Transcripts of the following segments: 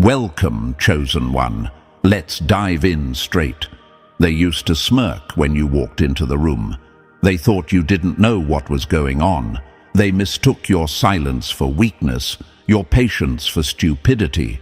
Welcome, chosen one. Let's dive in straight. They used to smirk when you walked into the room. They thought you didn't know what was going on. They mistook your silence for weakness, your patience for stupidity.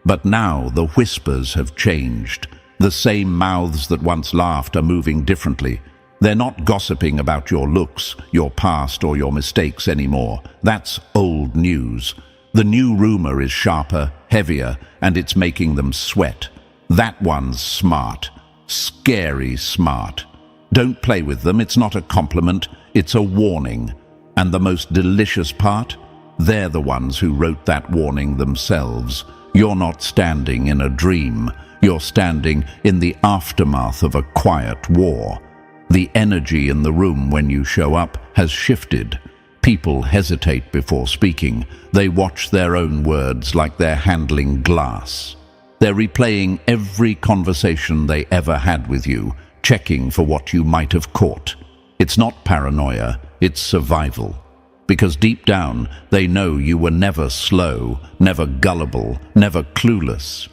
But now the whispers have changed. The same mouths that once laughed are moving differently. They're not gossiping about your looks, your past, or your mistakes anymore. That's old news. The new rumor is sharper, heavier, and it's making them sweat. That one's smart. Scary smart. Don't play with them. It's not a compliment. It's a warning. And the most delicious part? They're the ones who wrote that warning themselves. You're not standing in a dream. You're standing in the aftermath of a quiet war. The energy in the room when you show up has shifted. People hesitate before speaking. They watch their own words like they're handling glass. They're replaying every conversation they ever had with you, checking for what you might have caught. It's not paranoia, it's survival. Because deep down, they know you were never slow, never gullible, never clueless.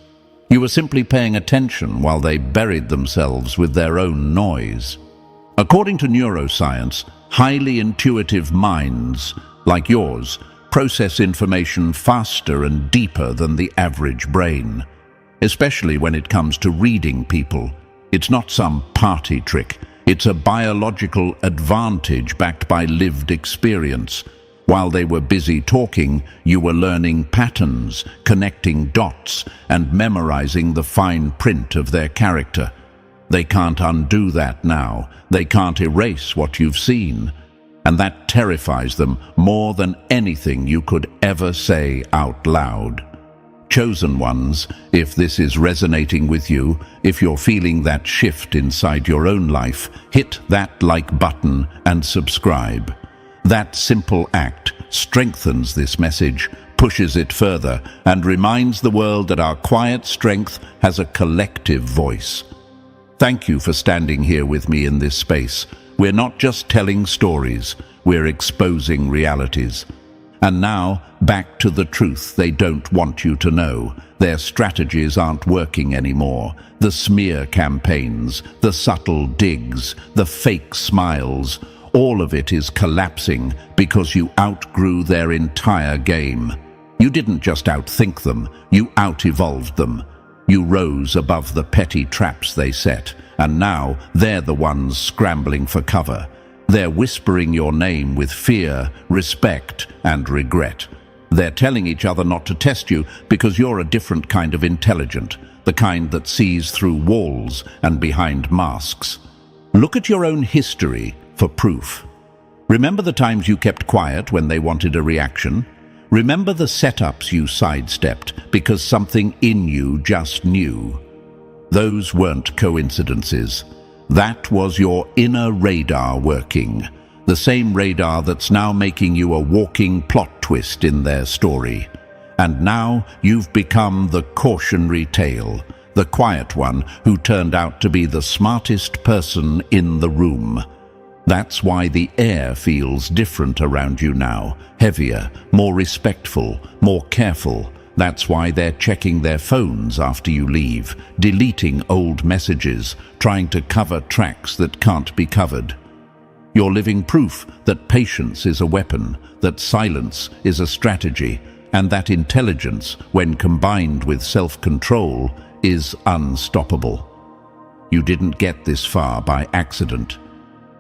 You were simply paying attention while they buried themselves with their own noise. According to neuroscience, highly intuitive minds, like yours, process information faster and deeper than the average brain. Especially when it comes to reading people. It's not some party trick. It's a biological advantage backed by lived experience. While they were busy talking, you were learning patterns, connecting dots, and memorizing the fine print of their character. They can't undo that now. They can't erase what you've seen. And that terrifies them more than anything you could ever say out loud. Chosen ones, if this is resonating with you, if you're feeling that shift inside your own life, hit that like button and subscribe. That simple act strengthens this message, pushes it further, and reminds the world that our quiet strength has a collective voice. Thank you for standing here with me in this space. We're not just telling stories, we're exposing realities. And now, back to the truth they don't want you to know. Their strategies aren't working anymore. The smear campaigns, the subtle digs, the fake smiles, all of it is collapsing because you outgrew their entire game. You didn't just outthink them, you out-evolved them. You rose above the petty traps they set, and now they're the ones scrambling for cover. They're whispering your name with fear, respect, and regret. They're telling each other not to test you because you're a different kind of intelligent, the kind that sees through walls and behind masks. Look at your own history for proof. Remember the times you kept quiet when they wanted a reaction? Remember the setups you sidestepped because something in you just knew? Those weren't coincidences. That was your inner radar working. The same radar that's now making you a walking plot twist in their story. And now you've become the cautionary tale, the quiet one who turned out to be the smartest person in the room. That's why the air feels different around you now, heavier, more respectful, more careful. That's why they're checking their phones after you leave, deleting old messages, trying to cover tracks that can't be covered. You're living proof that patience is a weapon, that silence is a strategy, and that intelligence, when combined with self-control, is unstoppable. You didn't get this far by accident.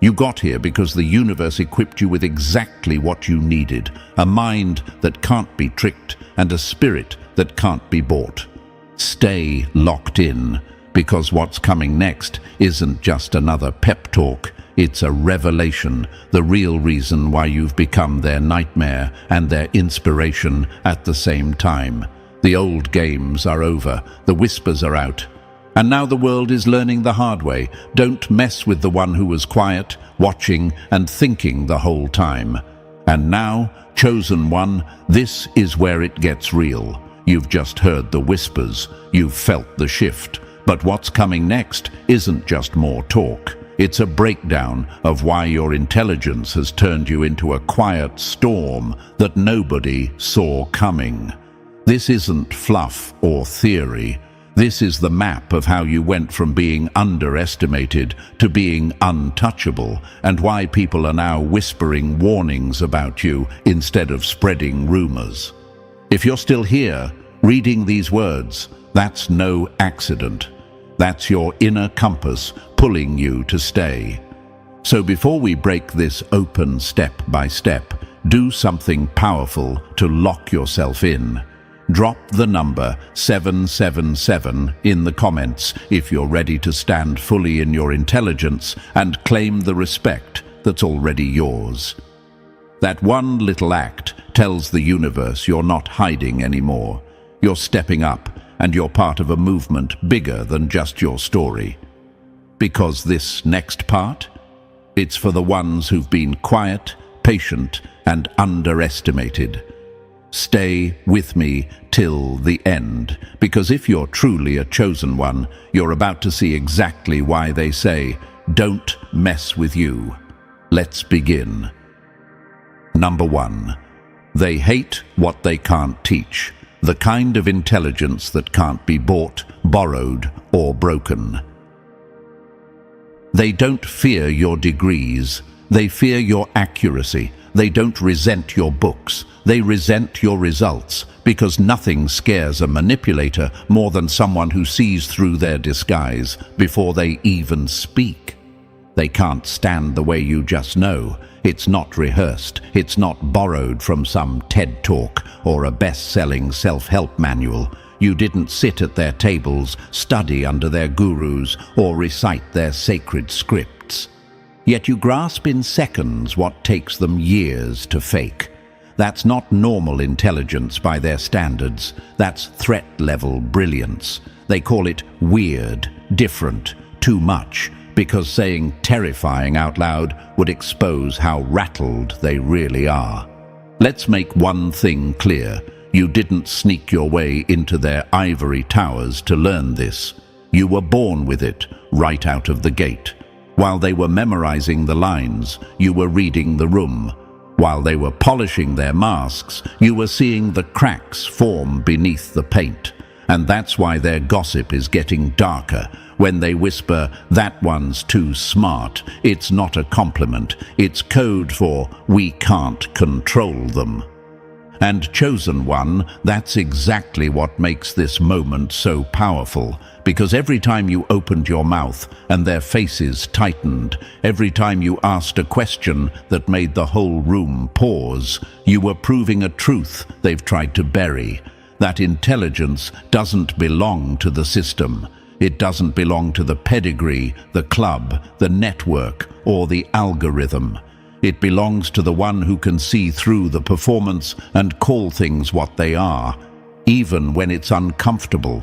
You got here because the universe equipped you with exactly what you needed, a mind that can't be tricked and a spirit that can't be bought. Stay locked in, because what's coming next isn't just another pep talk, it's a revelation, the real reason why you've become their nightmare and their inspiration at the same time. The old games are over, the whispers are out. And now the world is learning the hard way. Don't mess with the one who was quiet, watching, and thinking the whole time. And now, chosen one, this is where it gets real. You've just heard the whispers, you've felt the shift. But what's coming next isn't just more talk. It's a breakdown of why your intelligence has turned you into a quiet storm that nobody saw coming. This isn't fluff or theory. This is the map of how you went from being underestimated to being untouchable, and why people are now whispering warnings about you instead of spreading rumors. If you're still here, reading these words, that's no accident. That's your inner compass pulling you to stay. So before we break this open step by step, do something powerful to lock yourself in. Drop the number 777 in the comments if you're ready to stand fully in your intelligence and claim the respect that's already yours. That one little act tells the universe you're not hiding anymore. You're stepping up, and you're part of a movement bigger than just your story. Because this next part, it's for the ones who've been quiet, patient, and underestimated. Stay with me till the end, because if you're truly a chosen one, you're about to see exactly why they say, "Don't mess with you." Let's begin. Number 1. They hate what they can't teach, the kind of intelligence that can't be bought, borrowed, or broken. They don't fear your degrees, they fear your accuracy. They don't resent your books, they resent your results, because nothing scares a manipulator more than someone who sees through their disguise before they even speak. They can't stand the way you just know. It's not rehearsed, it's not borrowed from some TED Talk or a best-selling self-help manual. You didn't sit at their tables, study under their gurus, or recite their sacred scripts. Yet you grasp in seconds what takes them years to fake. That's not normal intelligence by their standards. That's threat-level brilliance. They call it weird, different, too much, because saying terrifying out loud would expose how rattled they really are. Let's make one thing clear. You didn't sneak your way into their ivory towers to learn this. You were born with it, right out of the gate. While they were memorizing the lines, you were reading the room. While they were polishing their masks, you were seeing the cracks form beneath the paint. And that's why their gossip is getting darker. When they whisper, "That one's too smart," it's not a compliment. It's code for, "We can't control them." And chosen one, that's exactly what makes this moment so powerful. Because every time you opened your mouth and their faces tightened, every time you asked a question that made the whole room pause, you were proving a truth they've tried to bury. That intelligence doesn't belong to the system. It doesn't belong to the pedigree, the club, the network, or the algorithm. It belongs to the one who can see through the performance and call things what they are, even when it's uncomfortable.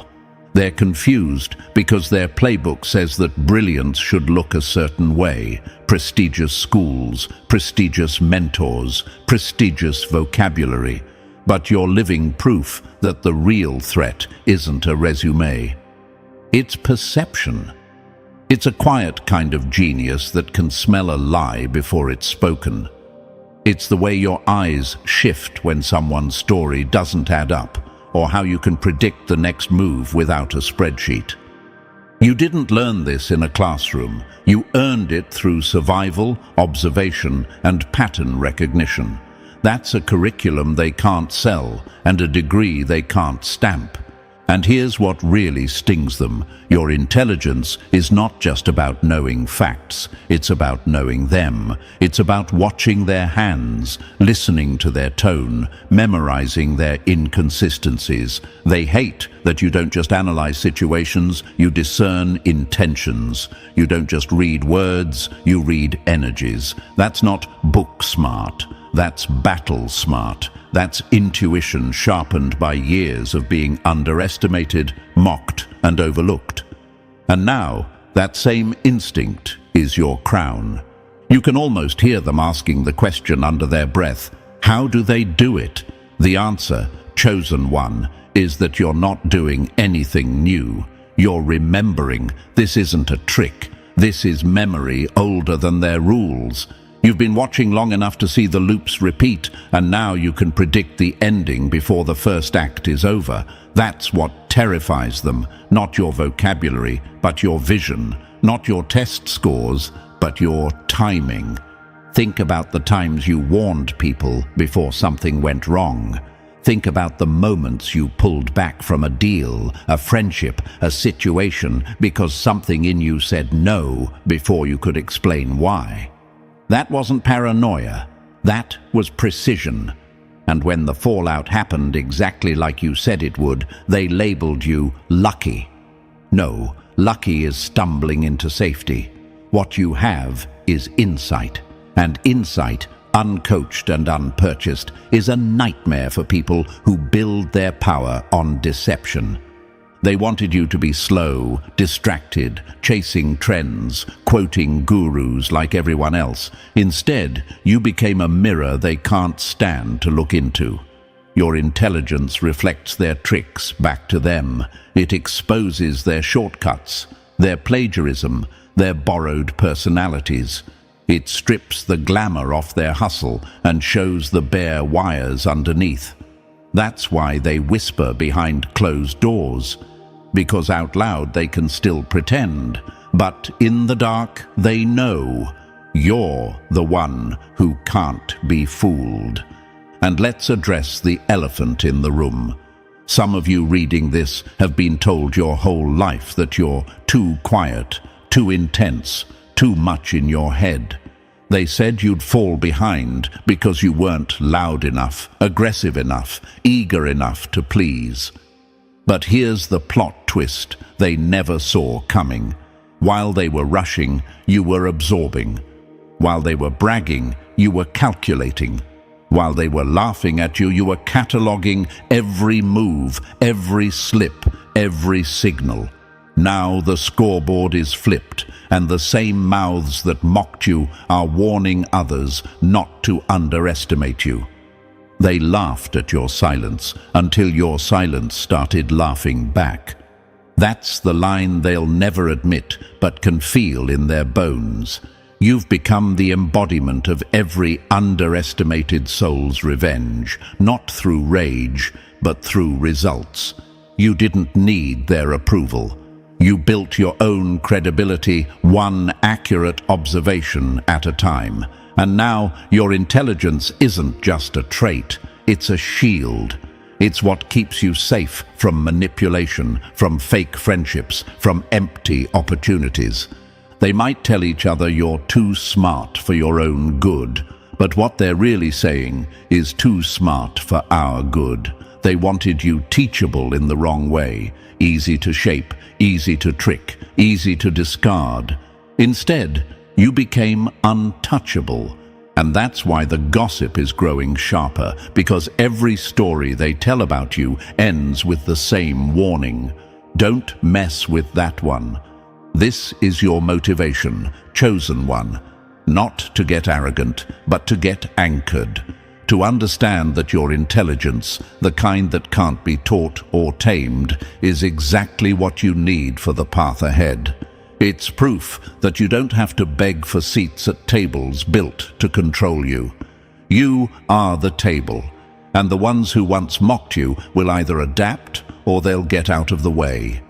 They're confused because their playbook says that brilliance should look a certain way. Prestigious schools, prestigious mentors, prestigious vocabulary. But you're living proof that the real threat isn't a resume. It's perception. It's a quiet kind of genius that can smell a lie before it's spoken. It's the way your eyes shift when someone's story doesn't add up, or how you can predict the next move without a spreadsheet. You didn't learn this in a classroom. You earned it through survival, observation, and pattern recognition. That's a curriculum they can't sell, and a degree they can't stamp. And here's what really stings them. Your intelligence is not just about knowing facts. It's about knowing them. It's about watching their hands, listening to their tone, memorizing their inconsistencies. They hate that you don't just analyze situations, you discern intentions. You don't just read words, you read energies. That's not book smart. That's battle smart. That's intuition sharpened by years of being underestimated, mocked, and overlooked. And now, that same instinct is your crown. You can almost hear them asking the question under their breath, how do they do it? The answer, chosen one, is that you're not doing anything new. You're remembering. This isn't a trick. This is memory older than their rules. You've been watching long enough to see the loops repeat, and now you can predict the ending before the first act is over. That's what terrifies them, not your vocabulary, but your vision, not your test scores, but your timing. Think about the times you warned people before something went wrong. Think about the moments you pulled back from a deal, a friendship, a situation, because something in you said no before you could explain why. That wasn't paranoia. That was precision. And when the fallout happened exactly like you said it would, they labeled you lucky. No, lucky is stumbling into safety. What you have is insight. And insight, uncoached and unpurchased, is a nightmare for people who build their power on deception. They wanted you to be slow, distracted, chasing trends, quoting gurus like everyone else. Instead, you became a mirror they can't stand to look into. Your intelligence reflects their tricks back to them. It exposes their shortcuts, their plagiarism, their borrowed personalities. It strips the glamour off their hustle and shows the bare wires underneath. That's why they whisper behind closed doors. Because out loud they can still pretend, but in the dark they know you're the one who can't be fooled. And let's address the elephant in the room. Some of you reading this have been told your whole life that you're too quiet, too intense, too much in your head. They said you'd fall behind because you weren't loud enough, aggressive enough, eager enough to please. But here's the plot twist they never saw coming. While they were rushing, you were absorbing. While they were bragging, you were calculating. While they were laughing at you, you were cataloging every move, every slip, every signal. Now the scoreboard is flipped, and the same mouths that mocked you are warning others not to underestimate you. They laughed at your silence until your silence started laughing back. That's the line they'll never admit, but can feel in their bones. You've become the embodiment of every underestimated soul's revenge, not through rage, but through results. You didn't need their approval. You built your own credibility, one accurate observation at a time. And now your intelligence isn't just a trait, it's a shield. It's what keeps you safe from manipulation, from fake friendships, from empty opportunities. They might tell each other you're too smart for your own good, but what they're really saying is too smart for our good. They wanted you teachable in the wrong way, easy to shape, easy to trick, easy to discard. Instead, you became untouchable. And that's why the gossip is growing sharper, because every story they tell about you ends with the same warning. Don't mess with that one. This is your motivation, chosen one. Not to get arrogant, but to get anchored. To understand that your intelligence, the kind that can't be taught or tamed, is exactly what you need for the path ahead. It's proof that you don't have to beg for seats at tables built to control you. You are the table, and the ones who once mocked you will either adapt or they'll get out of the way.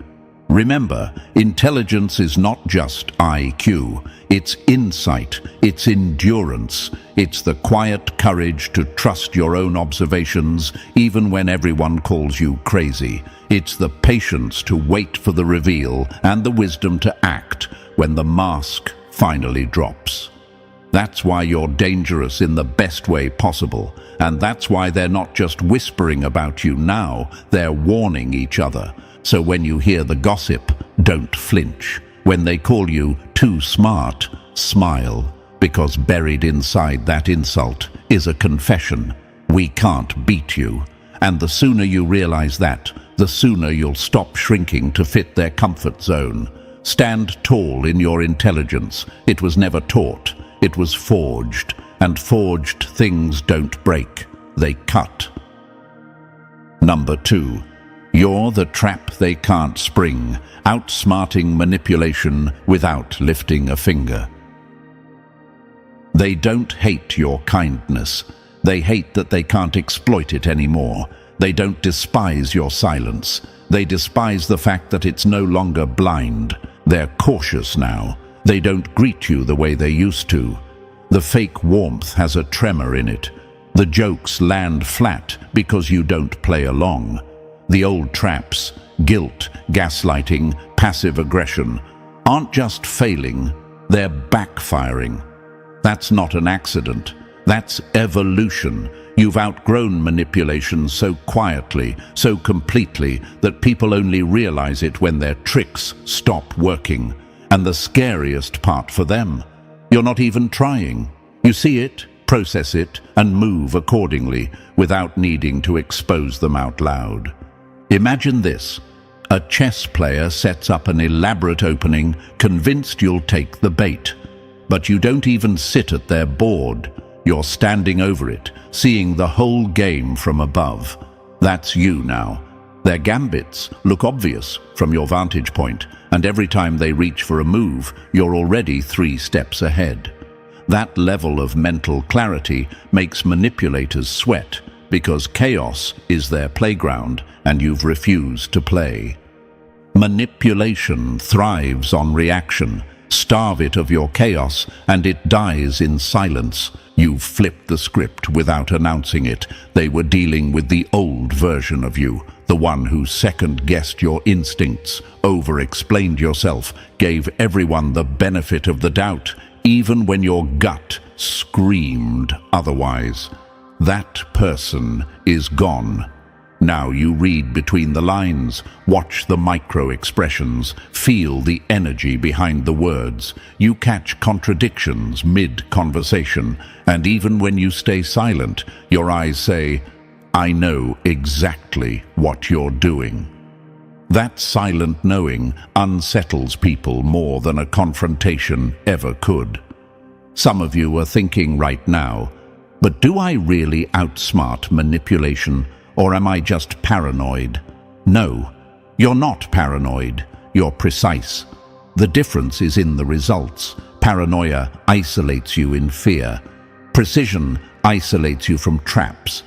Remember, intelligence is not just IQ, it's insight, it's endurance, it's the quiet courage to trust your own observations even when everyone calls you crazy. It's the patience to wait for the reveal and the wisdom to act when the mask finally drops. That's why you're dangerous in the best way possible, and that's why they're not just whispering about you now, they're warning each other. So when you hear the gossip, don't flinch. When they call you too smart, smile, because buried inside that insult is a confession. We can't beat you. And the sooner you realize that, the sooner you'll stop shrinking to fit their comfort zone. Stand tall in your intelligence. It was never taught, it was forged. And forged things don't break, they cut. Number 2. You're the trap they can't spring, outsmarting manipulation without lifting a finger. They don't hate your kindness. They hate that they can't exploit it anymore. They don't despise your silence. They despise the fact that it's no longer blind. They're cautious now. They don't greet you the way they used to. The fake warmth has a tremor in it. The jokes land flat because you don't play along. The old traps, guilt, gaslighting, passive aggression, aren't just failing, they're backfiring. That's not an accident. That's evolution. You've outgrown manipulation so quietly, so completely, that people only realize it when their tricks stop working. And the scariest part for them, you're not even trying. You see it, process it, and move accordingly without needing to expose them out loud. Imagine this. A chess player sets up an elaborate opening, convinced you'll take the bait. But you don't even sit at their board. You're standing over it, seeing the whole game from above. That's you now. Their gambits look obvious from your vantage point, and every time they reach for a move, you're already 3 steps ahead. That level of mental clarity makes manipulators sweat, because chaos is their playground and you've refused to play. Manipulation thrives on reaction. Starve it of your chaos and it dies in silence. You've flipped the script without announcing it. They were dealing with the old version of you, the one who second-guessed your instincts, over-explained yourself, gave everyone the benefit of the doubt, even when your gut screamed otherwise. That person is gone. Now you read between the lines, watch the micro-expressions, feel the energy behind the words. You catch contradictions mid-conversation, and even when you stay silent, your eyes say, "I know exactly what you're doing." That silent knowing unsettles people more than a confrontation ever could. Some of you are thinking right now, but do I really outsmart manipulation? Or am I just paranoid? No, you're not paranoid. You're precise. The difference is in the results. Paranoia isolates you in fear. Precision isolates you from traps.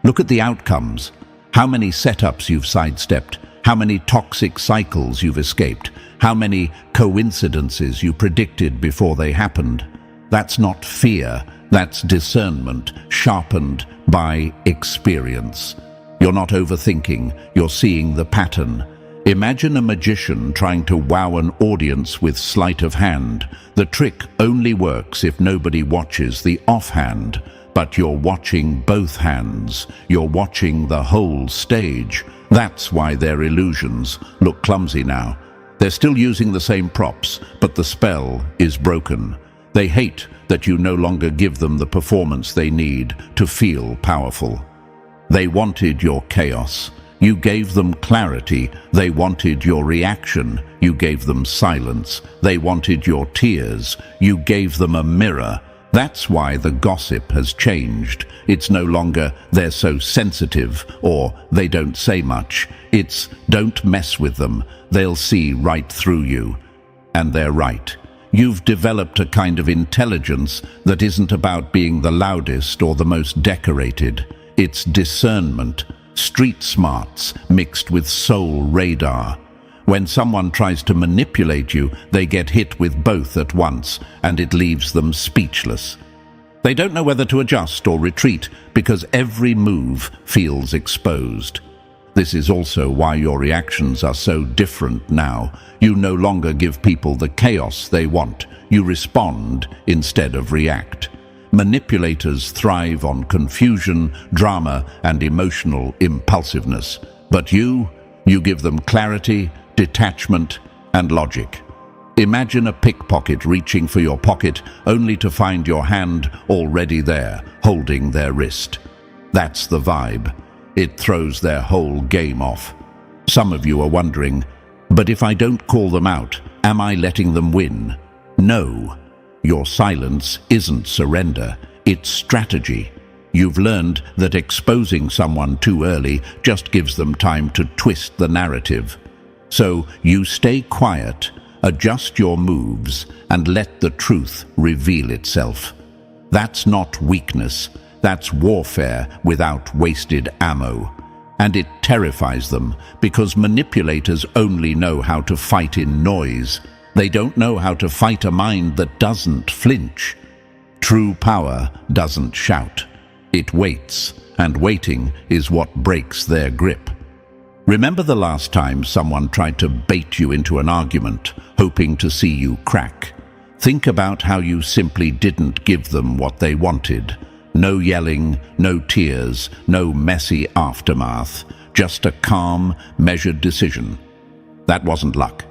Look at the outcomes. How many setups you've sidestepped. How many toxic cycles you've escaped. How many coincidences you predicted before they happened. That's not fear. That's discernment, sharpened by experience. You're not overthinking, you're seeing the pattern. Imagine a magician trying to wow an audience with sleight of hand. The trick only works if nobody watches the offhand, but you're watching both hands. You're watching the whole stage. That's why their illusions look clumsy now. They're still using the same props, but the spell is broken. They hate that you no longer give them the performance they need to feel powerful. They wanted your chaos. You gave them clarity. They wanted your reaction. You gave them silence. They wanted your tears. You gave them a mirror. That's why the gossip has changed. It's no longer "they're so sensitive" or "they don't say much." It's "don't mess with them. They'll see right through you." And they're right. You've developed a kind of intelligence that isn't about being the loudest or the most decorated. It's discernment, street smarts mixed with soul radar. When someone tries to manipulate you, they get hit with both at once, and it leaves them speechless. They don't know whether to adjust or retreat because every move feels exposed. This is also why your reactions are so different now. You no longer give people the chaos they want. You respond instead of react. Manipulators thrive on confusion, drama, and emotional impulsiveness. But you give them clarity, detachment, and logic. Imagine a pickpocket reaching for your pocket only to find your hand already there, holding their wrist. That's the vibe. It throws their whole game off. Some of you are wondering, but if I don't call them out, am I letting them win? No. Your silence isn't surrender, it's strategy. You've learned that exposing someone too early just gives them time to twist the narrative. So you stay quiet, adjust your moves, and let the truth reveal itself. That's not weakness. That's warfare without wasted ammo. And it terrifies them because manipulators only know how to fight in noise. They don't know how to fight a mind that doesn't flinch. True power doesn't shout. It waits, and waiting is what breaks their grip. Remember the last time someone tried to bait you into an argument, hoping to see you crack? Think about how you simply didn't give them what they wanted. No yelling, no tears, no messy aftermath, just a calm, measured decision. That wasn't luck.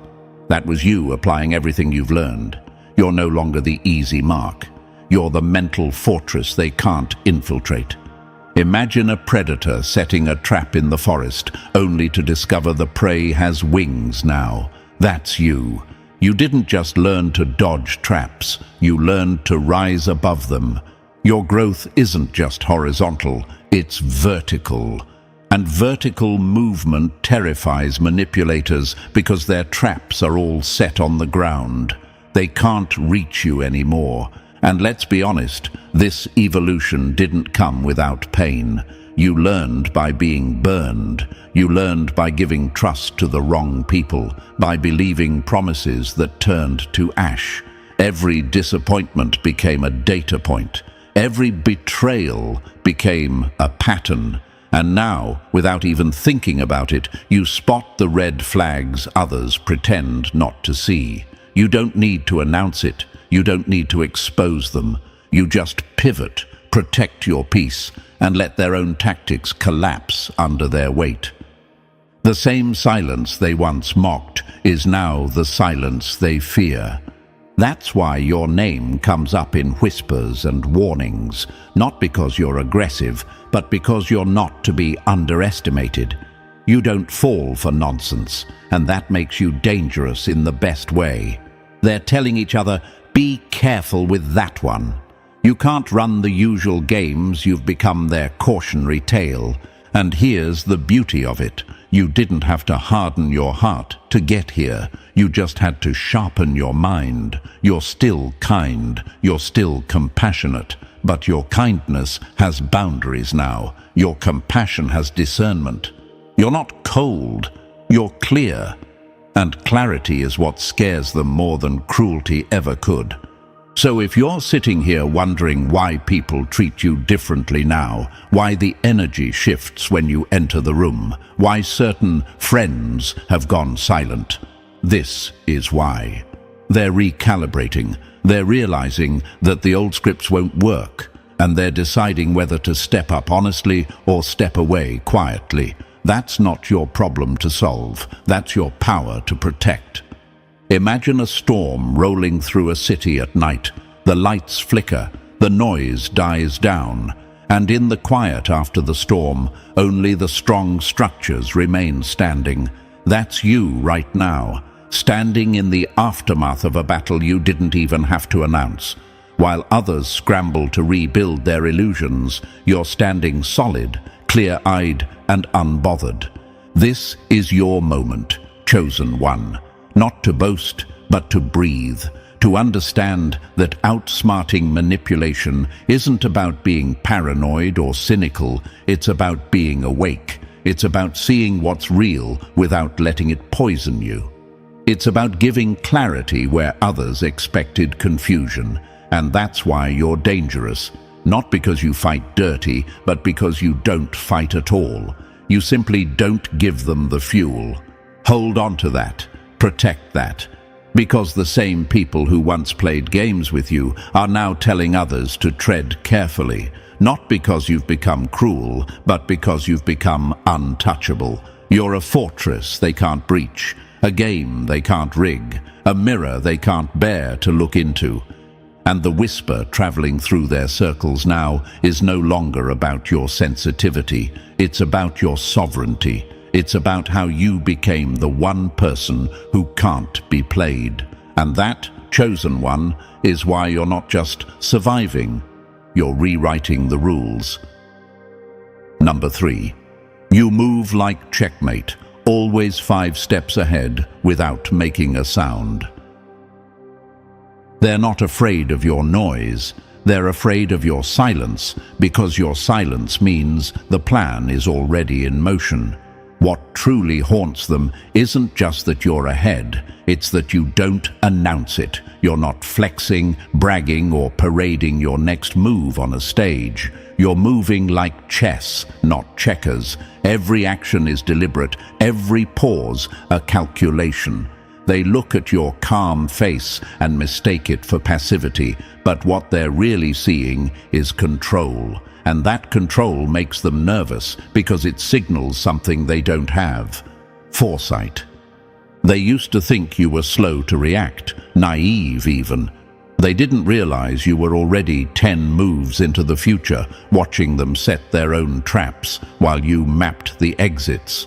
That was you applying everything you've learned. You're no longer the easy mark. You're the mental fortress they can't infiltrate. Imagine a predator setting a trap in the forest, only to discover the prey has wings now. That's you. You didn't just learn to dodge traps, you learned to rise above them. Your growth isn't just horizontal, it's vertical. And vertical movement terrifies manipulators because their traps are all set on the ground. They can't reach you anymore. And let's be honest, this evolution didn't come without pain. You learned by being burned. You learned by giving trust to the wrong people, by believing promises that turned to ash. Every disappointment became a data point. Every betrayal became a pattern. And now, without even thinking about it, you spot the red flags others pretend not to see. You don't need to announce it. You don't need to expose them. You just pivot, protect your peace, and let their own tactics collapse under their weight. The same silence they once mocked is now the silence they fear. That's why your name comes up in whispers and warnings, not because you're aggressive, but because you're not to be underestimated. You don't fall for nonsense, and that makes you dangerous in the best way. They're telling each other, be careful with that one. You can't run the usual games, you've become their cautionary tale. And here's the beauty of it. You didn't have to harden your heart to get here. You just had to sharpen your mind. You're still kind. You're still compassionate. But your kindness has boundaries now. Your compassion has discernment. You're not cold. You're clear. And clarity is what scares them more than cruelty ever could. So if you're sitting here wondering why people treat you differently now, why the energy shifts when you enter the room, why certain friends have gone silent, this is why. They're recalibrating. They're realizing that the old scripts won't work, and they're deciding whether to step up honestly or step away quietly. That's not your problem to solve. That's your power to protect. Imagine a storm rolling through a city at night. The lights flicker, the noise dies down, and in the quiet after the storm, only the strong structures remain standing. That's you right now, standing in the aftermath of a battle you didn't even have to announce. While others scramble to rebuild their illusions, you're standing solid, clear-eyed, and unbothered. This is your moment, chosen one. Not to boast, but to breathe, to understand that outsmarting manipulation isn't about being paranoid or cynical, it's about being awake. It's about seeing what's real without letting it poison you. It's about giving clarity where others expected confusion, and that's why you're dangerous. Not because you fight dirty, but because you don't fight at all. You simply don't give them the fuel. Hold on to that. Protect that, because the same people who once played games with you are now telling others to tread carefully, not because you've become cruel, but because you've become untouchable. You're a fortress they can't breach, a game they can't rig, a mirror they can't bear to look into. And the whisper traveling through their circles now is no longer about your sensitivity, it's about your sovereignty. It's about how you became the one person who can't be played. And that, chosen one, is why you're not just surviving, you're rewriting the rules. Number 3. You move like checkmate, always 5 steps ahead without making a sound. They're not afraid of your noise, They're afraid of your silence because your silence means the plan is already in motion. What truly haunts them isn't just that you're ahead, it's that you don't announce it. You're not flexing, bragging, or parading your next move on a stage. You're moving like chess, not checkers. Every action is deliberate, every pause a calculation. They look at your calm face and mistake it for passivity, but what they're really seeing is control. And that control makes them nervous because it signals something they don't have: foresight. They used to think you were slow to react, naive even. They didn't realize you were already 10 moves into the future, watching them set their own traps while you mapped the exits.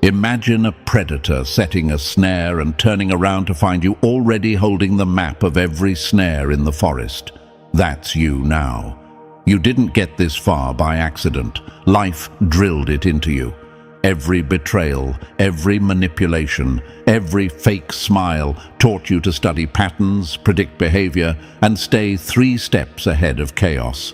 Imagine a predator setting a snare and turning around to find you already holding the map of every snare in the forest. That's you now. You didn't get this far by accident. Life drilled it into you. Every betrayal, every manipulation, every fake smile taught you to study patterns, predict behavior, and stay 3 steps ahead of chaos.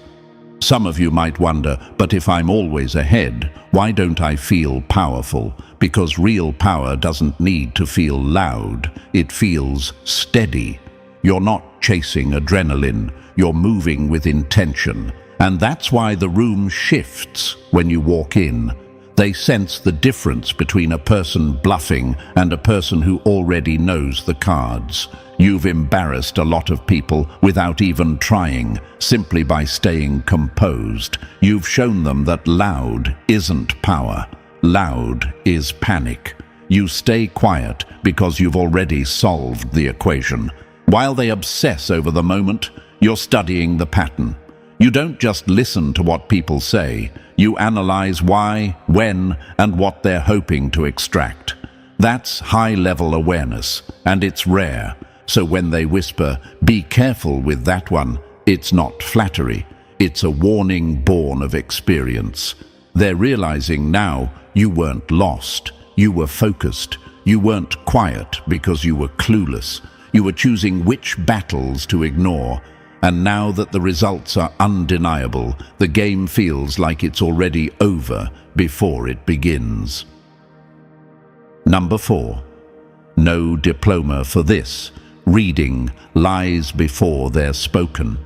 Some of you might wonder, but if I'm always ahead, why don't I feel powerful? Because real power doesn't need to feel loud. It feels steady. You're not chasing adrenaline. You're moving with intention. And that's why the room shifts when you walk in. They sense the difference between a person bluffing and a person who already knows the cards. You've embarrassed a lot of people without even trying, simply by staying composed. You've shown them that loud isn't power. Loud is panic. You stay quiet because you've already solved the equation. While they obsess over the moment, you're studying the pattern. You don't just listen to what people say. You analyze why, when, and what they're hoping to extract. That's high-level awareness, and it's rare. So when they whisper, "Be careful with that one," it's not flattery. It's a warning born of experience. They're realizing now you weren't lost. You were focused. You weren't quiet because you were clueless. You were choosing which battles to ignore. And now that the results are undeniable, the game feels like it's already over before it begins. Number 4. No diploma for this. Reading lies before they're spoken.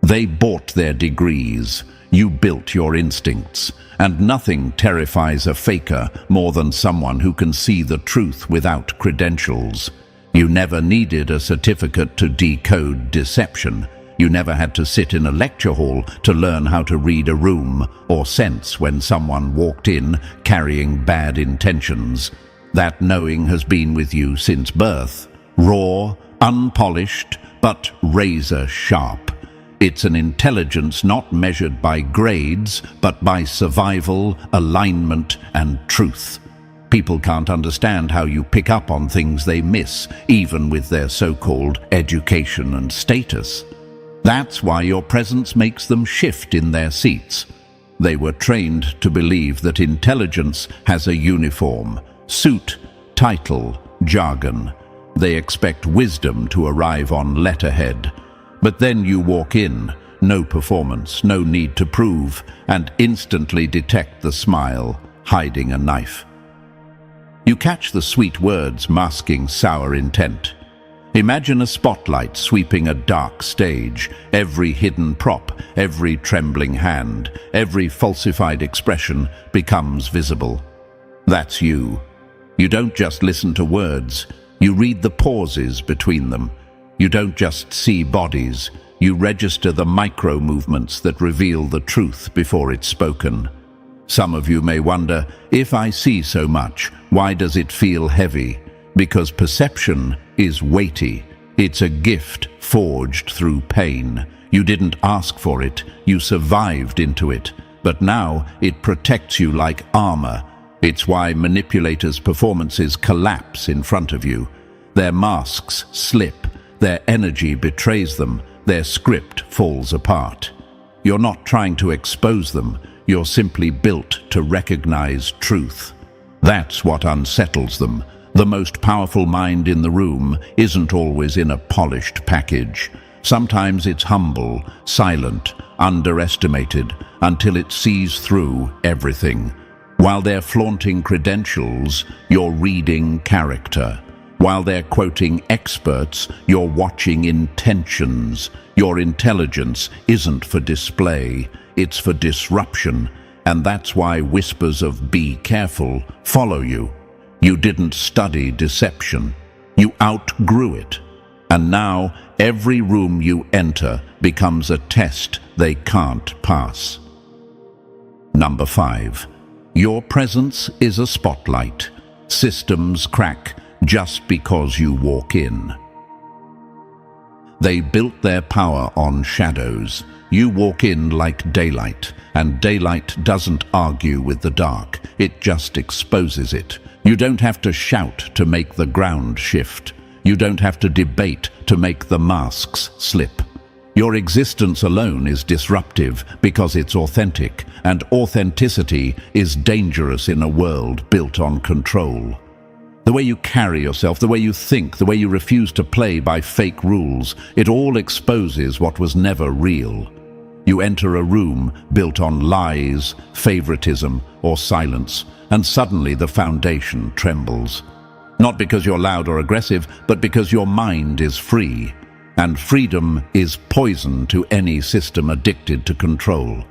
They bought their degrees. You built your instincts. And nothing terrifies a faker more than someone who can see the truth without credentials. You never needed a certificate to decode deception. You never had to sit in a lecture hall to learn how to read a room or sense when someone walked in carrying bad intentions. That knowing has been with you since birth. Raw, unpolished, but razor sharp. It's an intelligence not measured by grades, but by survival, alignment, and truth. People can't understand how you pick up on things they miss, even with their so-called education and status. That's why your presence makes them shift in their seats. They were trained to believe that intelligence has a uniform: suit, title, jargon. They expect wisdom to arrive on letterhead. But then you walk in, no performance, no need to prove, and instantly detect the smile, hiding a knife. You catch the sweet words masking sour intent. Imagine a spotlight sweeping a dark stage. Every hidden prop, every trembling hand, every falsified expression becomes visible. That's you. You don't just listen to words, you read the pauses between them. You don't just see bodies, you register the micro-movements that reveal the truth before it's spoken. Some of you may wonder, if I see so much, why does it feel heavy? Because perception is weighty. It's a gift forged through pain. You didn't ask for it, you survived into it. But now it protects you like armor. It's why manipulators' performances collapse in front of you. Their masks slip, their energy betrays them, their script falls apart. You're not trying to expose them. You're simply built to recognize truth. That's what unsettles them. The most powerful mind in the room isn't always in a polished package. Sometimes it's humble, silent, underestimated, until it sees through everything. While they're flaunting credentials, you're reading character. While they're quoting experts, you're watching intentions. Your intelligence isn't for display, it's for disruption. And that's why whispers of "be careful" follow you. You didn't study deception. You outgrew it. And now, every room you enter becomes a test they can't pass. Number 5. Your presence is a spotlight. Systems crack just because you walk in. They built their power on shadows. You walk in like daylight, and daylight doesn't argue with the dark. It just exposes it. You don't have to shout to make the ground shift. You don't have to debate to make the masks slip. Your existence alone is disruptive because it's authentic, and authenticity is dangerous in a world built on control. The way you carry yourself, the way you think, the way you refuse to play by fake rules, it all exposes what was never real. You enter a room built on lies, favoritism, or silence, and suddenly the foundation trembles. Not because you're loud or aggressive, but because your mind is free. And freedom is poison to any system addicted to control.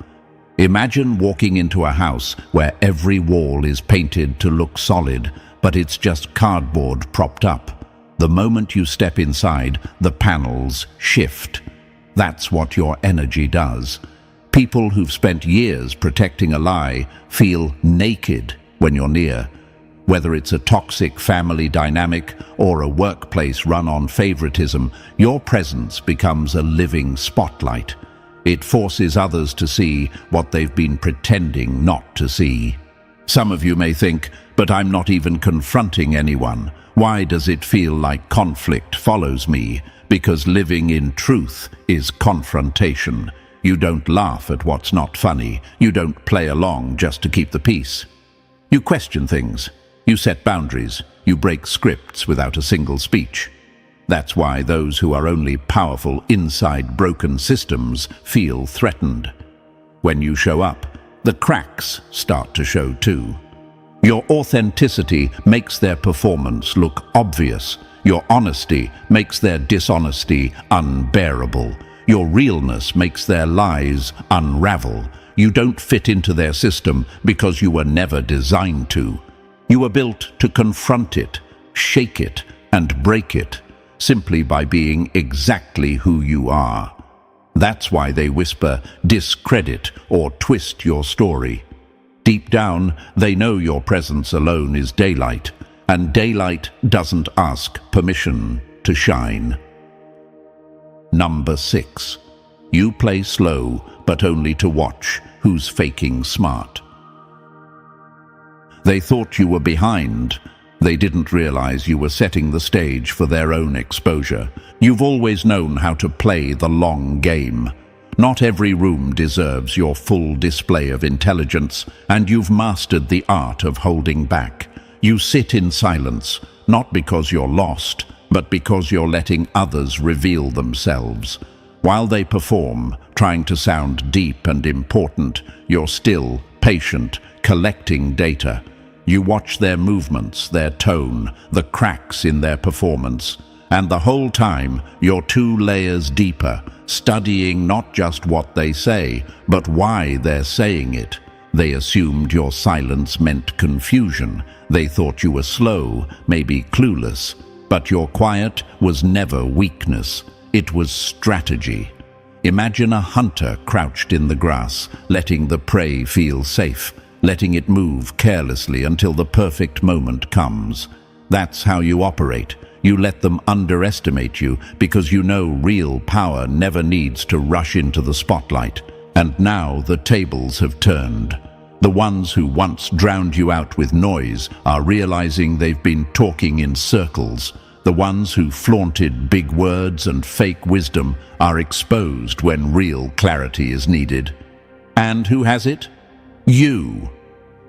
Imagine walking into a house where every wall is painted to look solid, but it's just cardboard propped up. The moment you step inside, the panels shift. That's what your energy does. People who've spent years protecting a lie feel naked when you're near. Whether it's a toxic family dynamic or a workplace run on favoritism, your presence becomes a living spotlight. It forces others to see what they've been pretending not to see. Some of you may think, but I'm not even confronting anyone. Why does it feel like conflict follows me? Because living in truth is confrontation. You don't laugh at what's not funny. You don't play along just to keep the peace. You question things. You set boundaries. You break scripts without a single speech. That's why those who are only powerful inside broken systems feel threatened. When you show up, the cracks start to show too. Your authenticity makes their performance look obvious. Your honesty makes their dishonesty unbearable. Your realness makes their lies unravel. You don't fit into their system because you were never designed to. You were built to confront it, shake it, and break it, simply by being exactly who you are. That's why they whisper, discredit, or twist your story. Deep down, they know your presence alone is daylight, and daylight doesn't ask permission to shine. Number 6. You play slow, but only to watch who's faking smart. They thought you were behind. They didn't realize you were setting the stage for their own exposure. You've always known how to play the long game. Not every room deserves your full display of intelligence, and you've mastered the art of holding back. You sit in silence, not because you're lost, but because you're letting others reveal themselves. While they perform, trying to sound deep and important, you're still patient, collecting data. You watch their movements, their tone, the cracks in their performance, and the whole time you're 2 layers deeper, studying not just what they say, but why they're saying it. They assumed your silence meant confusion. They thought you were slow, maybe clueless, but your quiet was never weakness. It was strategy. Imagine a hunter crouched in the grass, letting the prey feel safe, letting it move carelessly until the perfect moment comes. That's how you operate. You let them underestimate you because you know real power never needs to rush into the spotlight. And now the tables have turned. The ones who once drowned you out with noise are realizing they've been talking in circles. The ones who flaunted big words and fake wisdom are exposed when real clarity is needed. And who has it? You.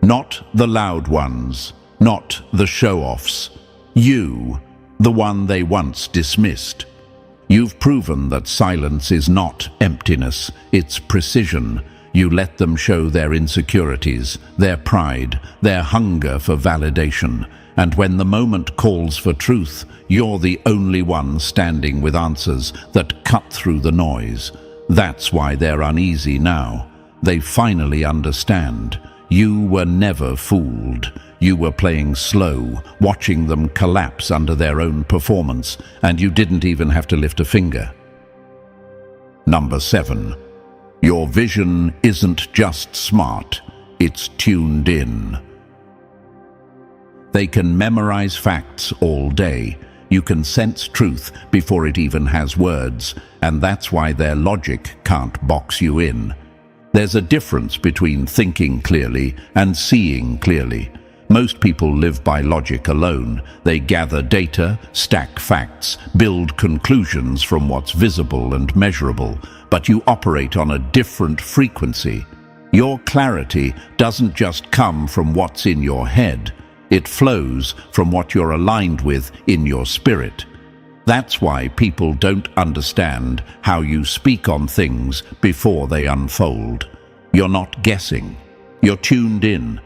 Not the loud ones, not the show-offs. You, the one they once dismissed. You've proven that silence is not emptiness, it's precision. You let them show their insecurities, their pride, their hunger for validation. And when the moment calls for truth, you're the only one standing with answers that cut through the noise. That's why they're uneasy now. They finally understand. You were never fooled. You were playing slow, watching them collapse under their own performance, and you didn't even have to lift a finger. Number 7. Your vision isn't just smart, it's tuned in. They can memorize facts all day. You can sense truth before it even has words, and that's why their logic can't box you in. There's a difference between thinking clearly and seeing clearly. Most people live by logic alone. They gather data, stack facts, build conclusions from what's visible and measurable, but you operate on a different frequency. Your clarity doesn't just come from what's in your head. It flows from what you're aligned with in your spirit. That's why people don't understand how you speak on things before they unfold. You're not guessing. You're tuned in.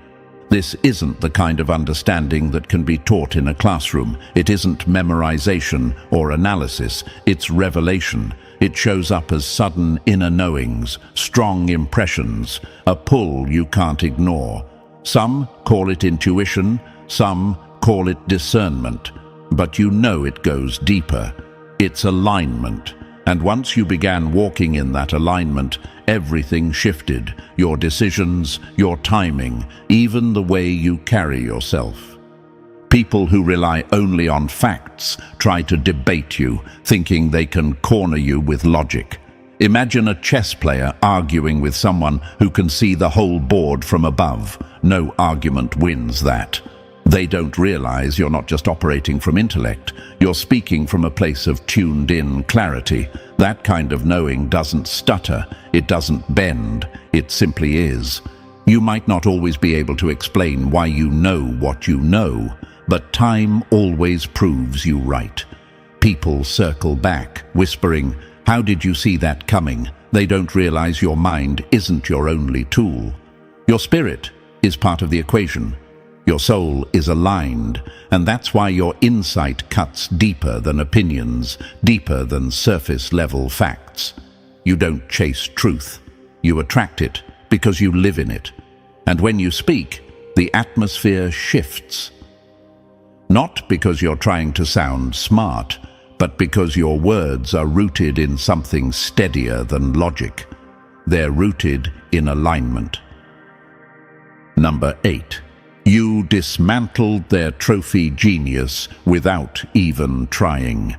This isn't the kind of understanding that can be taught in a classroom. It isn't memorization or analysis. It's revelation. It shows up as sudden inner knowings, strong impressions, a pull you can't ignore. Some call it intuition, some call it discernment, but you know it goes deeper. It's alignment. And once you began walking in that alignment, everything shifted. Your decisions, your timing, even the way you carry yourself. People who rely only on facts try to debate you, thinking they can corner you with logic. Imagine a chess player arguing with someone who can see the whole board from above. No argument wins that. They don't realize you're not just operating from intellect. You're speaking from a place of tuned-in clarity. That kind of knowing doesn't stutter. It doesn't bend. It simply is. You might not always be able to explain why you know what you know, but time always proves you right. People circle back, whispering, "How did you see that coming?" They don't realize your mind isn't your only tool. Your spirit is part of the equation. Your soul is aligned, and that's why your insight cuts deeper than opinions, deeper than surface-level facts. You don't chase truth. You attract it because you live in it. And when you speak, the atmosphere shifts. Not because you're trying to sound smart, but because your words are rooted in something steadier than logic. They're rooted in alignment. Number 8. You dismantled their trophy genius without even trying.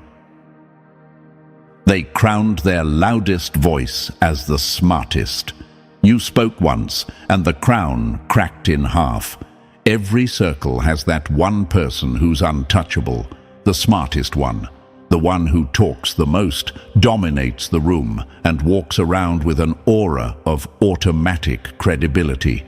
They crowned their loudest voice as the smartest. You spoke once, and the crown cracked in half. Every circle has that one person who's untouchable, the smartest one, the one who talks the most, dominates the room, and walks around with an aura of automatic credibility.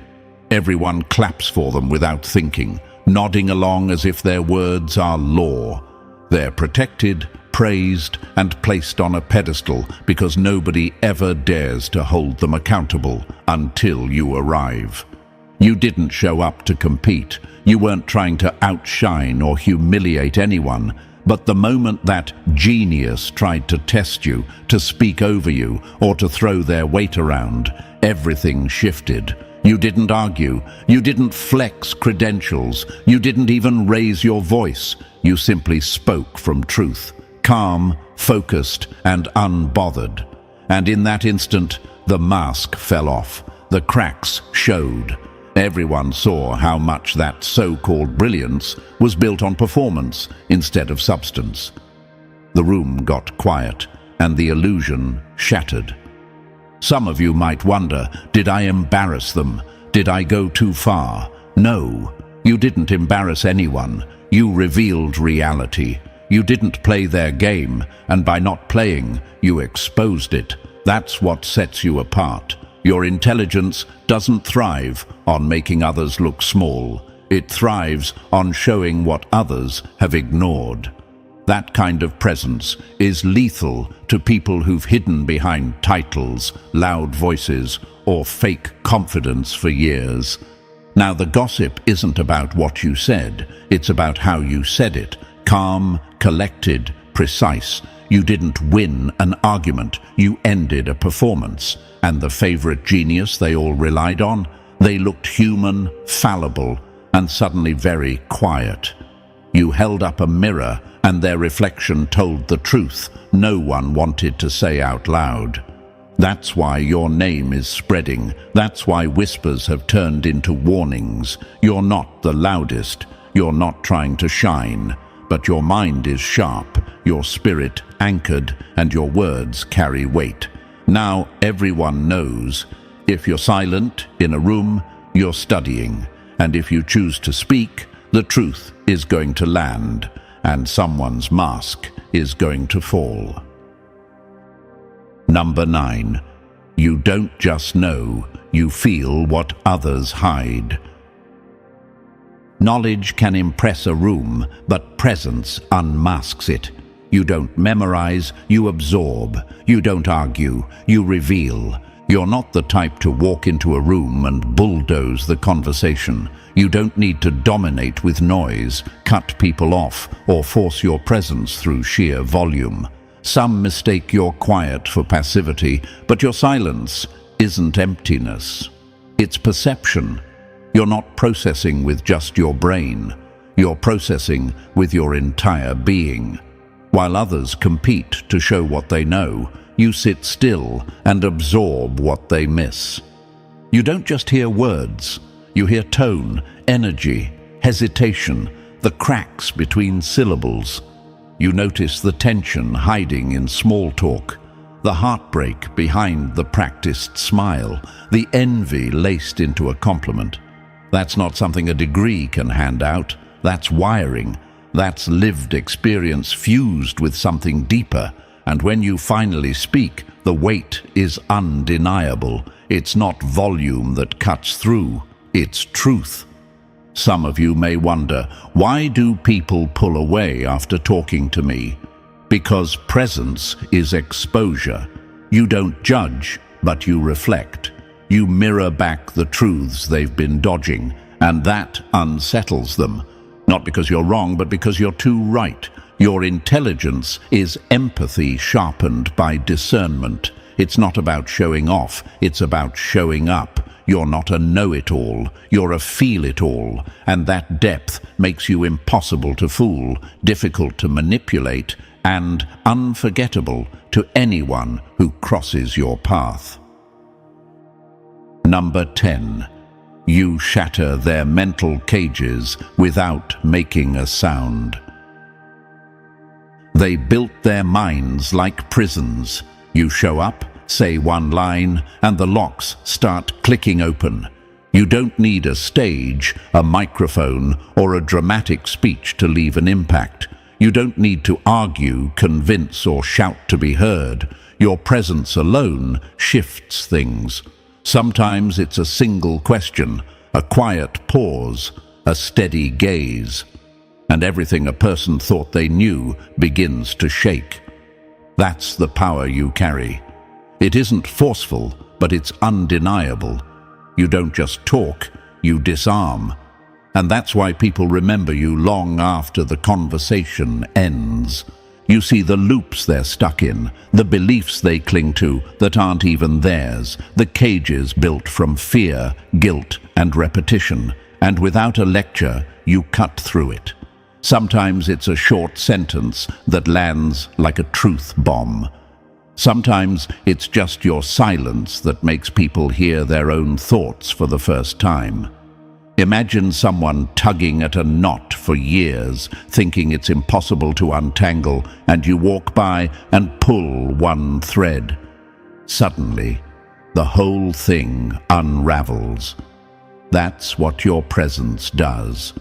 Everyone claps for them without thinking, nodding along as if their words are law. They're protected, praised, and placed on a pedestal because nobody ever dares to hold them accountable until you arrive. You didn't show up to compete. You weren't trying to outshine or humiliate anyone. But the moment that genius tried to test you, to speak over you, or to throw their weight around, everything shifted. You didn't argue. You didn't flex credentials. You didn't even raise your voice. You simply spoke from truth, calm, focused, and unbothered. And in that instant, the mask fell off. The cracks showed. Everyone saw how much that so-called brilliance was built on performance instead of substance. The room got quiet, and the illusion shattered. Some of you might wonder, did I embarrass them? Did I go too far? No, you didn't embarrass anyone. You revealed reality. You didn't play their game, and by not playing, you exposed it. That's what sets you apart. Your intelligence doesn't thrive on making others look small. It thrives on showing what others have ignored. That kind of presence is lethal to people who've hidden behind titles, loud voices, or fake confidence for years. Now, the gossip isn't about what you said, it's about how you said it. Calm, collected, precise. You didn't win an argument, you ended a performance. And the favorite genius they all relied on? They looked human, fallible, and suddenly very quiet. You held up a mirror, and their reflection told the truth no one wanted to say out loud. That's why your name is spreading. That's why whispers have turned into warnings. You're not the loudest. You're not trying to shine. But your mind is sharp, your spirit anchored, and your words carry weight. Now everyone knows. If you're silent in a room, you're studying. And if you choose to speak, the truth is going to land, and someone's mask is going to fall. Number 9. You don't just know, you feel what others hide. Knowledge can impress a room, but presence unmasks it. You don't memorize, you absorb. You don't argue, you reveal. You're not the type to walk into a room and bulldoze the conversation. You don't need to dominate with noise, cut people off, or force your presence through sheer volume. Some mistake your quiet for passivity, but your silence isn't emptiness. It's perception. You're not processing with just your brain. You're processing with your entire being. While others compete to show what they know, you sit still and absorb what they miss. You don't just hear words. You hear tone, energy, hesitation, the cracks between syllables. You notice the tension hiding in small talk, the heartbreak behind the practiced smile, the envy laced into a compliment. That's not something a degree can hand out. That's wiring. That's lived experience fused with something deeper. And when you finally speak, the weight is undeniable. It's not volume that cuts through. It's truth. Some of you may wonder, why do people pull away after talking to me? Because presence is exposure. You don't judge, but you reflect. You mirror back the truths they've been dodging, and that unsettles them. Not because you're wrong, but because you're too right. Your intelligence is empathy sharpened by discernment. It's not about showing off, it's about showing up. You're not a know-it-all, you're a feel-it-all, and that depth makes you impossible to fool, difficult to manipulate, and unforgettable to anyone who crosses your path. Number 10. You shatter their mental cages without making a sound. They built their minds like prisons. You show up, say one line, and the locks start clicking open. You don't need a stage, a microphone, or a dramatic speech to leave an impact. You don't need to argue, convince, or shout to be heard. Your presence alone shifts things. Sometimes it's a single question, a quiet pause, a steady gaze, and everything a person thought they knew begins to shake. That's the power you carry. It isn't forceful, but it's undeniable. You don't just talk, you disarm. And that's why people remember you long after the conversation ends. You see the loops they're stuck in, the beliefs they cling to that aren't even theirs, the cages built from fear, guilt, and repetition. And without a lecture, you cut through it. Sometimes it's a short sentence that lands like a truth bomb. Sometimes it's just your silence that makes people hear their own thoughts for the first time. Imagine someone tugging at a knot for years, thinking it's impossible to untangle, and you walk by and pull one thread. Suddenly, the whole thing unravels. That's what your presence does.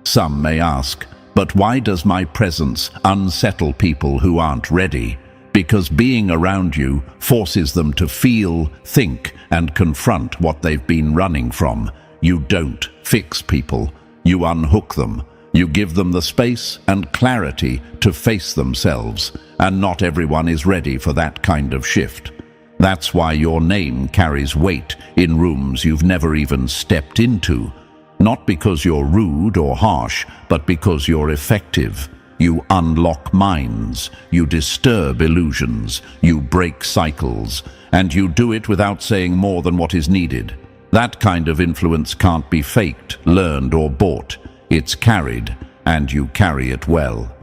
Some may ask, but why does my presence unsettle people who aren't ready? Because being around you forces them to feel, think, and confront what they've been running from. You don't fix people, you unhook them. You give them the space and clarity to face themselves, and not everyone is ready for that kind of shift. That's why your name carries weight in rooms you've never even stepped into. Not because you're rude or harsh, but because you're effective. You unlock minds, you disturb illusions, you break cycles, and you do it without saying more than what is needed. That kind of influence can't be faked, learned, or bought. It's carried, and you carry it well.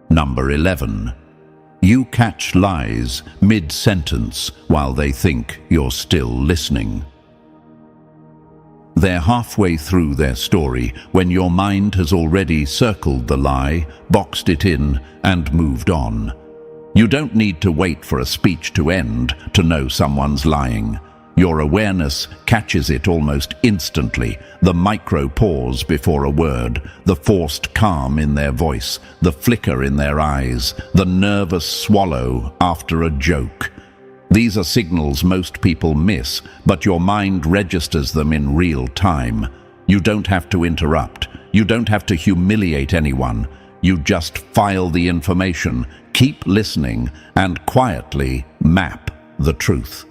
Number 11. You catch lies mid-sentence while they think you're still listening. They're halfway through their story when your mind has already circled the lie, boxed it in, and moved on. You don't need to wait for a speech to end to know someone's lying. Your awareness catches it almost instantly, the micro pause before a word, the forced calm in their voice, the flicker in their eyes, the nervous swallow after a joke. These are signals most people miss, but your mind registers them in real time. You don't have to interrupt. You don't have to humiliate anyone. You just file the information, keep listening, and quietly map the truth.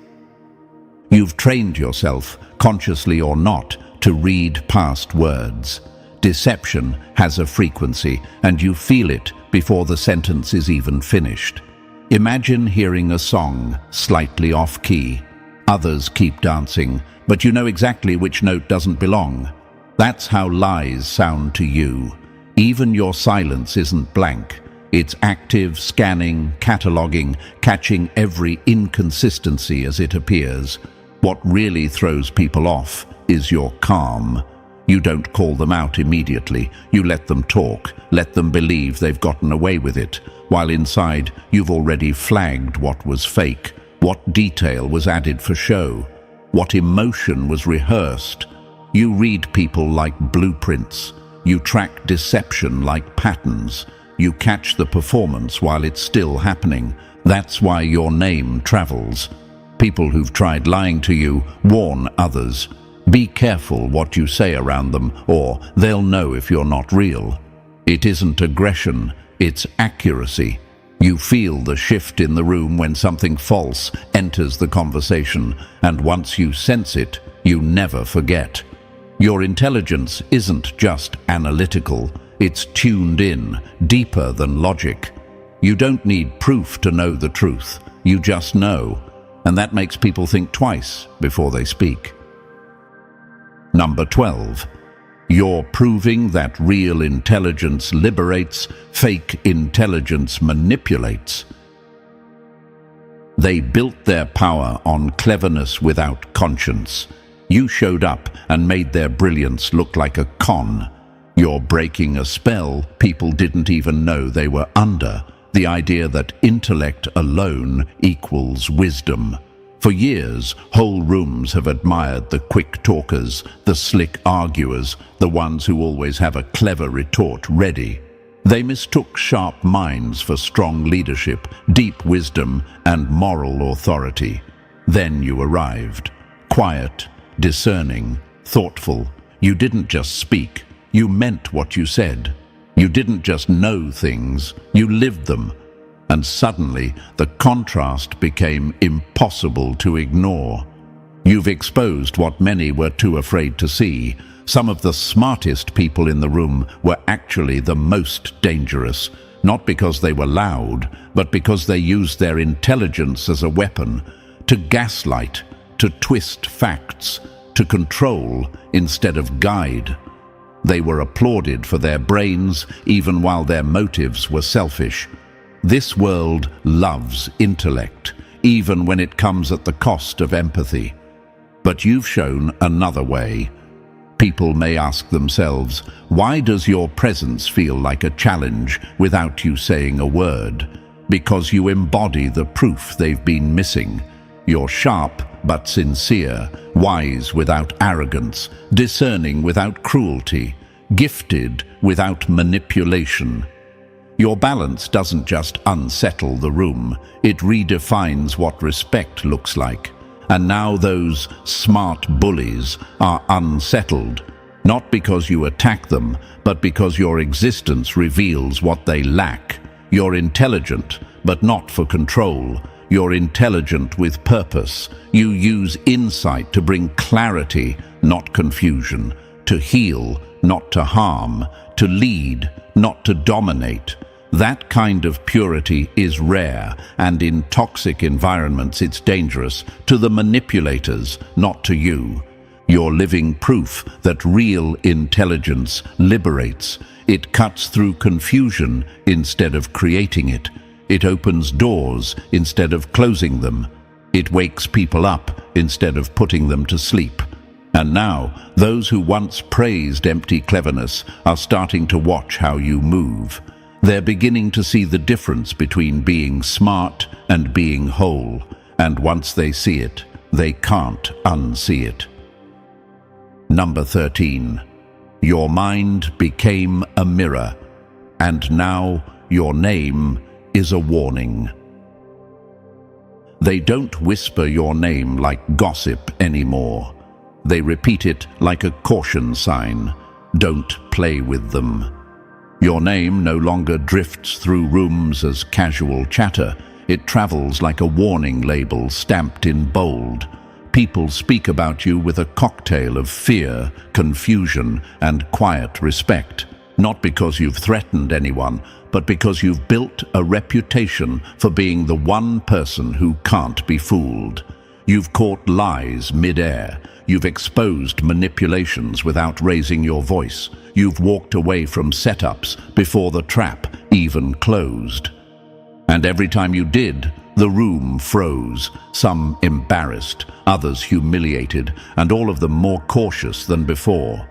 You've trained yourself, consciously or not, to read past words. Deception has a frequency, and you feel it before the sentence is even finished. Imagine hearing a song slightly off-key. Others keep dancing, but you know exactly which note doesn't belong. That's how lies sound to you. Even your silence isn't blank. It's active, scanning, cataloging, catching every inconsistency as it appears. What really throws people off is your calm. You don't call them out immediately. You let them talk, let them believe they've gotten away with it, while inside you've already flagged what was fake, what detail was added for show, what emotion was rehearsed. You read people like blueprints. You track deception like patterns. You catch the performance while it's still happening. That's why your name travels. People who've tried lying to you warn others. Be careful what you say around them, or they'll know if you're not real. It isn't aggression, it's accuracy. You feel the shift in the room when something false enters the conversation, and once you sense it, you never forget. Your intelligence isn't just analytical, it's tuned in, deeper than logic. You don't need proof to know the truth, you just know. And that makes people think twice before they speak. Number 12. You're proving that real intelligence liberates, fake intelligence manipulates. They built their power on cleverness without conscience. You showed up and made their brilliance look like a con. You're breaking a spell people didn't even know they were under. The idea that intellect alone equals wisdom. For years, whole rooms have admired the quick talkers, the slick arguers, the ones who always have a clever retort ready. They mistook sharp minds for strong leadership, deep wisdom, and moral authority. Then you arrived. Quiet, discerning, thoughtful. You didn't just speak, you meant what you said. You didn't just know things, you lived them. And suddenly, the contrast became impossible to ignore. You've exposed what many were too afraid to see. Some of the smartest people in the room were actually the most dangerous, not because they were loud, but because they used their intelligence as a weapon, to gaslight, to twist facts, to control instead of guide. They were applauded for their brains, even while their motives were selfish. This world loves intellect, even when it comes at the cost of empathy. But you've shown another way. People may ask themselves, why does your presence feel like a challenge without you saying a word? Because you embody the proof they've been missing. You're sharp but sincere, wise without arrogance, discerning without cruelty, gifted without manipulation. Your balance doesn't just unsettle the room, it redefines what respect looks like. And now those smart bullies are unsettled. Not because you attack them, but because your existence reveals what they lack. You're intelligent, but not for control. You're intelligent with purpose. You use insight to bring clarity, not confusion, to heal, not to harm, to lead, not to dominate. That kind of purity is rare, and in toxic environments it's dangerous to the manipulators, not to you. You're living proof that real intelligence liberates. It cuts through confusion instead of creating it. It opens doors instead of closing them. It wakes people up instead of putting them to sleep. And now, those who once praised empty cleverness are starting to watch how you move. They're beginning to see the difference between being smart and being whole. And once they see it, they can't unsee it. Number 13. Your mind became a mirror, and now your name is a warning. They don't whisper your name like gossip anymore. They repeat it like a caution sign. Don't play with them. Your name no longer drifts through rooms as casual chatter. It travels like a warning label stamped in bold. People speak about you with a cocktail of fear, confusion, and quiet respect. Not because you've threatened anyone, but because you've built a reputation for being the one person who can't be fooled. You've caught lies mid-air. You've exposed manipulations without raising your voice. You've walked away from setups before the trap even closed. And every time you did, the room froze, some embarrassed, others humiliated, and all of them more cautious than before.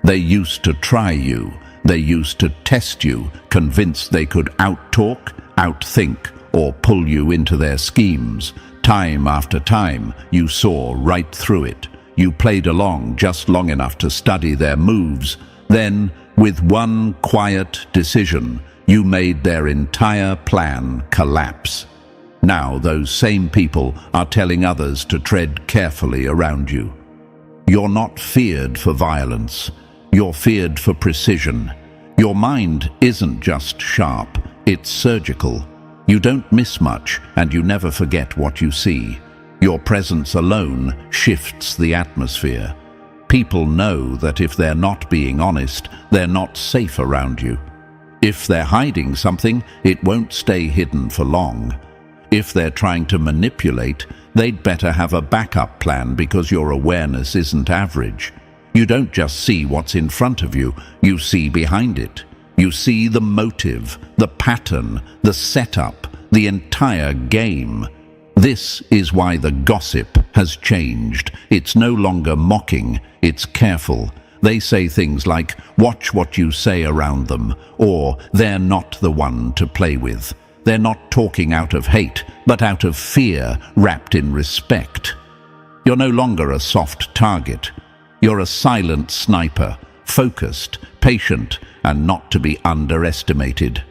They used to try you. They used to test you, convinced they could outtalk, outthink, or pull you into their schemes. Time after time, you saw right through it. You played along just long enough to study their moves. Then, with one quiet decision, you made their entire plan collapse. Now those same people are telling others to tread carefully around you. You're not feared for violence. You're feared for precision. Your mind isn't just sharp, it's surgical. You don't miss much, and you never forget what you see. Your presence alone shifts the atmosphere. People know that if they're not being honest, they're not safe around you. If they're hiding something, it won't stay hidden for long. If they're trying to manipulate, they'd better have a backup plan because your awareness isn't average. You don't just see what's in front of you, you see behind it. You see the motive, the pattern, the setup, the entire game. This is why the gossip has changed. It's no longer mocking, it's careful. They say things like, "Watch what you say around them," or "They're not the one to play with." They're not talking out of hate, but out of fear wrapped in respect. You're no longer a soft target. You're a silent sniper, focused, patient, and not to be underestimated.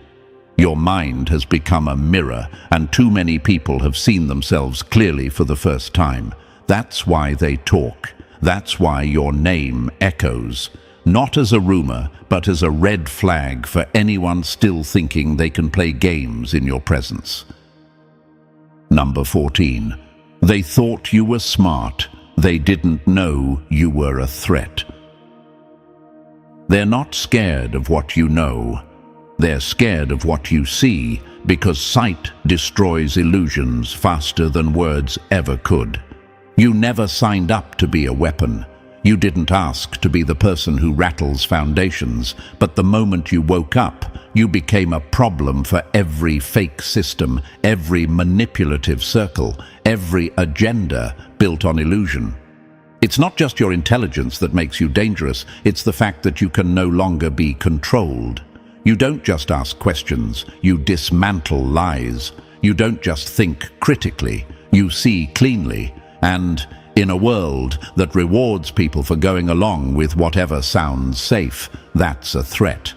Your mind has become a mirror, and too many people have seen themselves clearly for the first time. That's why they talk. That's why your name echoes. Not as a rumor, but as a red flag for anyone still thinking they can play games in your presence. Number 14. They thought you were smart. They didn't know you were a threat. They're not scared of what you know. They're scared of what you see, because sight destroys illusions faster than words ever could. You never signed up to be a weapon. You didn't ask to be the person who rattles foundations, but the moment you woke up, you became a problem for every fake system, every manipulative circle, every agenda built on illusion. It's not just your intelligence that makes you dangerous, it's the fact that you can no longer be controlled. You don't just ask questions, you dismantle lies. You don't just think critically, you see cleanly. And in a world that rewards people for going along with whatever sounds safe, that's a threat.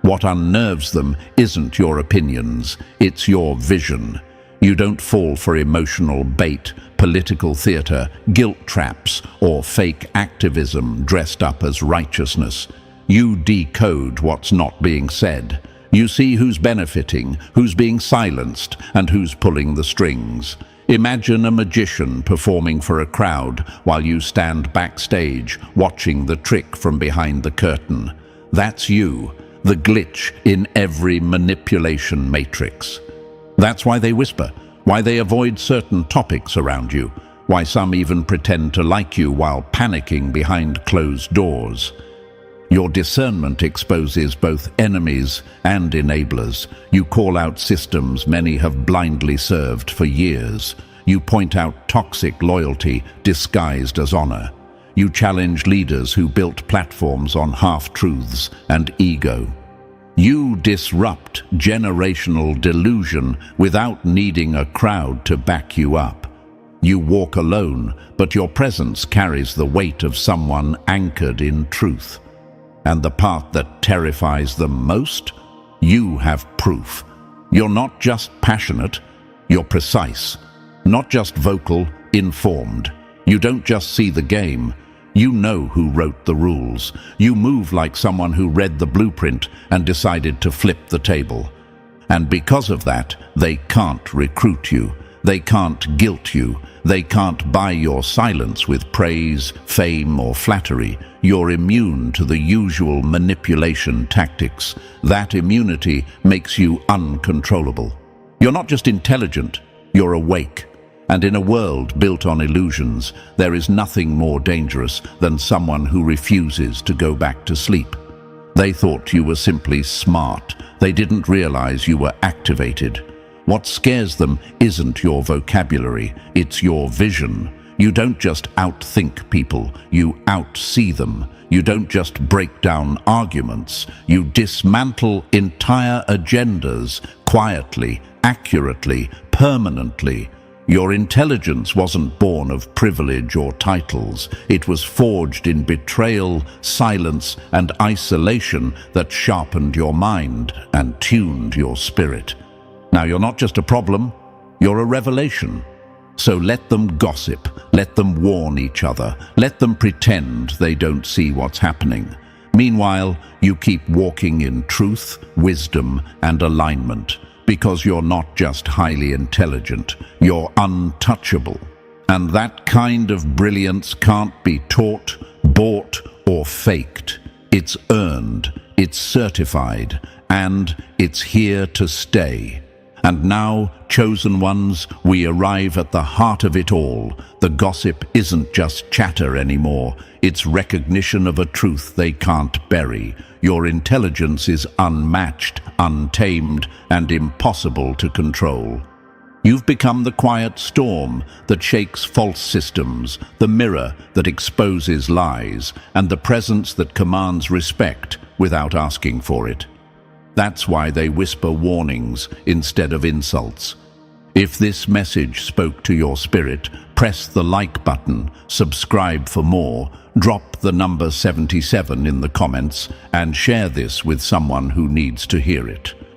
What unnerves them isn't your opinions, it's your vision. You don't fall for emotional bait, political theater, guilt traps, or fake activism dressed up as righteousness. You decode what's not being said. You see who's benefiting, who's being silenced, and who's pulling the strings. Imagine a magician performing for a crowd while you stand backstage watching the trick from behind the curtain. That's you, the glitch in every manipulation matrix. That's why they whisper, why they avoid certain topics around you, why some even pretend to like you while panicking behind closed doors. Your discernment exposes both enemies and enablers. You call out systems many have blindly served for years. You point out toxic loyalty disguised as honor. You challenge leaders who built platforms on half-truths and ego. You disrupt generational delusion without needing a crowd to back you up. You walk alone, but your presence carries the weight of someone anchored in truth. And the part that terrifies them most? You have proof. You're not just passionate, you're precise. Not just vocal, informed. You don't just see the game, you know who wrote the rules. You move like someone who read the blueprint and decided to flip the table. And because of that, they can't recruit you. They can't guilt you. They can't buy your silence with praise, fame, or flattery. You're immune to the usual manipulation tactics. That immunity makes you uncontrollable. You're not just intelligent, you're awake. And in a world built on illusions, there is nothing more dangerous than someone who refuses to go back to sleep. They thought you were simply smart. They didn't realize you were activated. What scares them isn't your vocabulary, it's your vision. You don't just outthink people, you outsee them. You don't just break down arguments, you dismantle entire agendas quietly, accurately, permanently. Your intelligence wasn't born of privilege or titles. It was forged in betrayal, silence, and isolation that sharpened your mind and tuned your spirit. Now, you're not just a problem, you're a revelation. So let them gossip, let them warn each other, let them pretend they don't see what's happening. Meanwhile, you keep walking in truth, wisdom, and alignment, because you're not just highly intelligent, you're untouchable. And that kind of brilliance can't be taught, bought, or faked. It's earned, it's certified, and it's here to stay. And now, chosen ones, we arrive at the heart of it all. The gossip isn't just chatter anymore. It's recognition of a truth they can't bury. Your intelligence is unmatched, untamed, and impossible to control. You've become the quiet storm that shakes false systems, the mirror that exposes lies, and the presence that commands respect without asking for it. That's why they whisper warnings instead of insults. If this message spoke to your spirit, press the like button, subscribe for more, drop the number 77 in the comments, and share this with someone who needs to hear it.